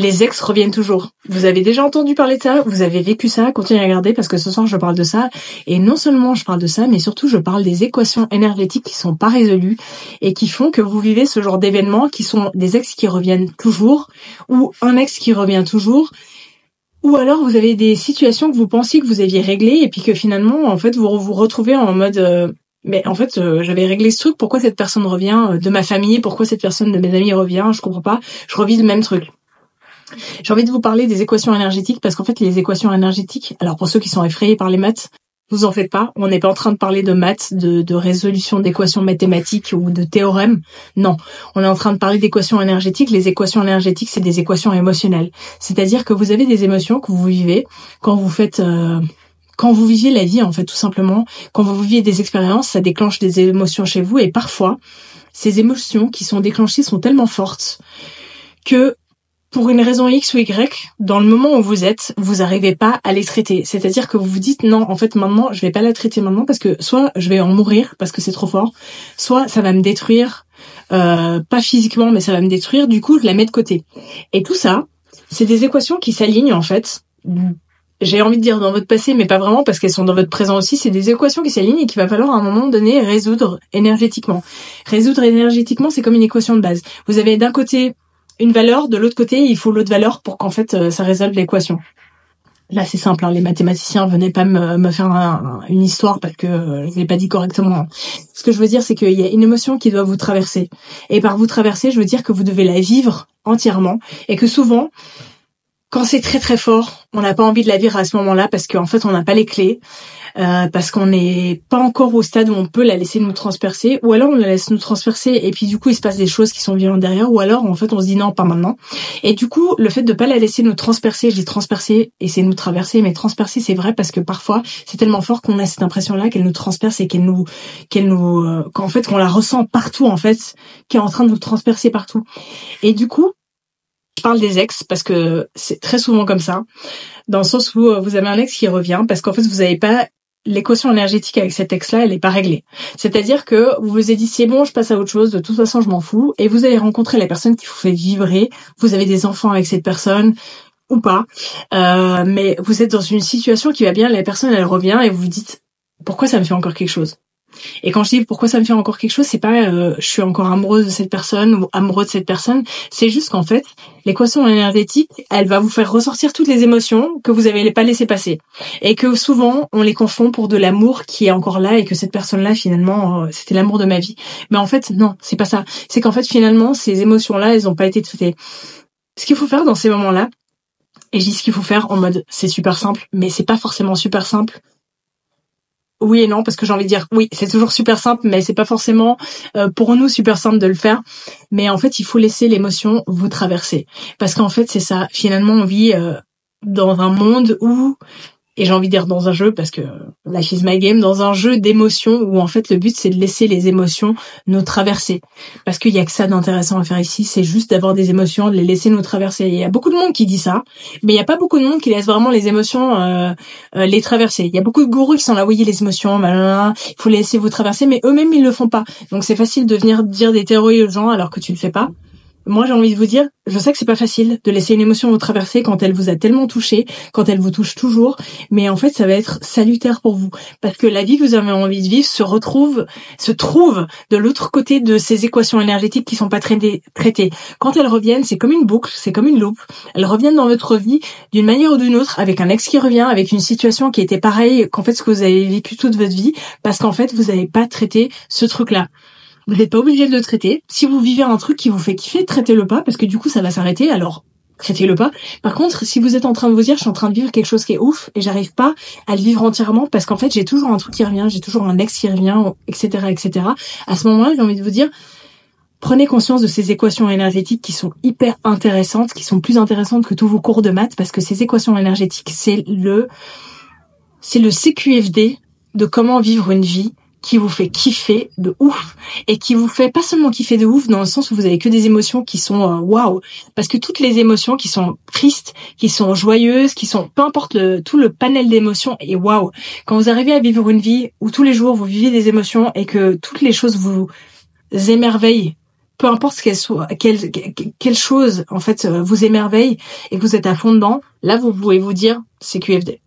Les ex reviennent toujours. Vous avez déjà entendu parler de ça, vous avez vécu ça, continuez à regarder parce que ce soir je parle de ça. Et non seulement je parle de ça, mais surtout je parle des équations énergétiques qui sont pas résolues et qui font que vous vivez ce genre d'événements qui sont des ex qui reviennent toujours ou un ex qui revient toujours. Ou alors vous avez des situations que vous pensiez que vous aviez réglées et puis que finalement en fait vous vous retrouvez en mode mais en fait j'avais réglé ce truc, pourquoi cette personne revient de ma famille, pourquoi cette personne de mes amis revient, je comprends pas, je revis le même truc. J'ai envie de vous parler des équations énergétiques parce qu'en fait les équations énergétiques, alors pour ceux qui sont effrayés par les maths, vous en faites pas, on n'est pas en train de parler de maths, de résolution d'équations mathématiques ou de théorèmes, non, on est en train de parler d'équations énergétiques. Les équations énergétiques c'est des équations émotionnelles, c'est-à-dire que vous avez des émotions que vous vivez quand vous faites... Quand vous viviez la vie, en fait, tout simplement, quand vous viviez des expériences, ça déclenche des émotions chez vous et parfois, ces émotions qui sont déclenchées sont tellement fortes que pour une raison X ou Y, dans le moment où vous êtes, vous n'arrivez pas à les traiter. C'est-à-dire que vous vous dites non, en fait maintenant, je vais pas la traiter maintenant parce que soit je vais en mourir parce que c'est trop fort, soit ça va me détruire, pas physiquement, mais ça va me détruire. Du coup, je la mets de côté. Et tout ça, c'est des équations qui s'alignent en fait. J'ai envie de dire dans votre passé, mais pas vraiment parce qu'elles sont dans votre présent aussi. C'est des équations qui s'alignent et qu'il va falloir à un moment donné résoudre énergétiquement. Résoudre énergétiquement, c'est comme une équation de base. Vous avez d'un côté une valeur, de l'autre côté, il faut l'autre valeur pour qu'en fait, ça résolve l'équation. Là, c'est simple, hein, les mathématiciens, venez pas me faire une histoire parce que je l'ai pas dit correctement. Ce que je veux dire, c'est qu'il y a une émotion qui doit vous traverser. Et par vous traverser, je veux dire que vous devez la vivre entièrement et que souvent, quand c'est très très fort, on n'a pas envie de la vivre à ce moment-là parce qu'en fait, on n'a pas les clés. Parce qu'on n'est pas encore au stade où on peut la laisser nous transpercer, ou alors on la laisse nous transpercer et puis du coup il se passe des choses qui sont violentes derrière, ou alors en fait on se dit non, pas maintenant. Et du coup le fait de pas la laisser nous transpercer, je dis transpercer et c'est nous traverser, mais transpercer c'est vrai parce que parfois c'est tellement fort qu'on a cette impression-là qu'elle nous transperce et qu'en fait qu'on la ressent partout en fait, qui est en train de nous transpercer partout. Et du coup je parle des ex parce que c'est très souvent comme ça, dans le sens où vous avez un ex qui revient parce qu'en fait vous n'avez pas l'équation énergétique avec cet ex-là, elle est pas réglée. C'est-à-dire que vous vous êtes dit, c'est bon, je passe à autre chose, de toute façon, je m'en fous, et vous allez rencontrer la personne qui vous fait vibrer, vous avez des enfants avec cette personne, ou pas, mais vous êtes dans une situation qui va bien, la personne, elle revient, et vous vous dites, pourquoi ça me fait encore quelque chose? Et quand je dis pourquoi ça me fait encore quelque chose, c'est pas je suis encore amoureuse de cette personne ou amoureux de cette personne, c'est juste qu'en fait, l'équation énergétique, elle va vous faire ressortir toutes les émotions que vous avez pas laissé passer et que souvent on les confond pour de l'amour qui est encore là et que cette personne-là finalement c'était l'amour de ma vie. Mais en fait non, c'est pas ça. C'est qu'en fait finalement ces émotions-là, elles ont pas été traitées. Ce qu'il faut faire dans ces moments-là, et je dis ce qu'il faut faire en mode c'est super simple, mais c'est pas forcément super simple. Oui et non, parce que j'ai envie de dire, oui, c'est toujours super simple, mais c'est pas forcément pour nous super simple de le faire. Mais en fait, il faut laisser l'émotion vous traverser. Parce qu'en fait, c'est ça. Finalement, on vit dans un monde où, et j'ai envie de dire dans un jeu, parce que Life is my game, dans un jeu d'émotions où en fait le but c'est de laisser les émotions nous traverser. Parce qu'il y a que ça d'intéressant à faire ici, c'est juste d'avoir des émotions, de les laisser nous traverser. Il y a beaucoup de monde qui dit ça, mais il y a pas beaucoup de monde qui laisse vraiment les émotions les traverser. Il y a beaucoup de gourous qui sont là, oui, les émotions, il faut les laisser vous traverser, mais eux-mêmes ils le font pas. Donc c'est facile de venir dire des théories aux gens alors que tu le fais pas. Moi, j'ai envie de vous dire, je sais que c'est pas facile de laisser une émotion vous traverser quand elle vous a tellement touché, quand elle vous touche toujours, mais en fait, ça va être salutaire pour vous. Parce que la vie que vous avez envie de vivre se trouve de l'autre côté de ces équations énergétiques qui sont pas traitées. Quand elles reviennent, c'est comme une boucle, c'est comme une loupe. Elles reviennent dans votre vie d'une manière ou d'une autre, avec un ex qui revient, avec une situation qui était pareille qu'en fait ce que vous avez vécu toute votre vie, parce qu'en fait, vous n'avez pas traité ce truc-là. Vous n'êtes pas obligé de le traiter. Si vous vivez un truc qui vous fait kiffer, traitez-le pas, parce que du coup, ça va s'arrêter, alors traitez-le pas. Par contre, si vous êtes en train de vous dire, je suis en train de vivre quelque chose qui est ouf, et j'arrive pas à le vivre entièrement, parce qu'en fait, j'ai toujours un truc qui revient, j'ai toujours un ex qui revient, etc., etc. À ce moment-là, j'ai envie de vous dire, prenez conscience de ces équations énergétiques qui sont hyper intéressantes, qui sont plus intéressantes que tous vos cours de maths, parce que ces équations énergétiques, c'est le CQFD de comment vivre une vie qui vous fait kiffer de ouf et qui vous fait pas seulement kiffer de ouf dans le sens où vous avez que des émotions qui sont waouh, parce que toutes les émotions qui sont tristes, qui sont joyeuses, qui sont peu importe tout le panel d'émotions est waouh. Quand vous arrivez à vivre une vie où tous les jours vous vivez des émotions et que toutes les choses vous émerveillent peu importe ce qu'elle soit, quelle chose en fait vous émerveille et que vous êtes à fond dedans, là vous pouvez vous dire c'est QFD.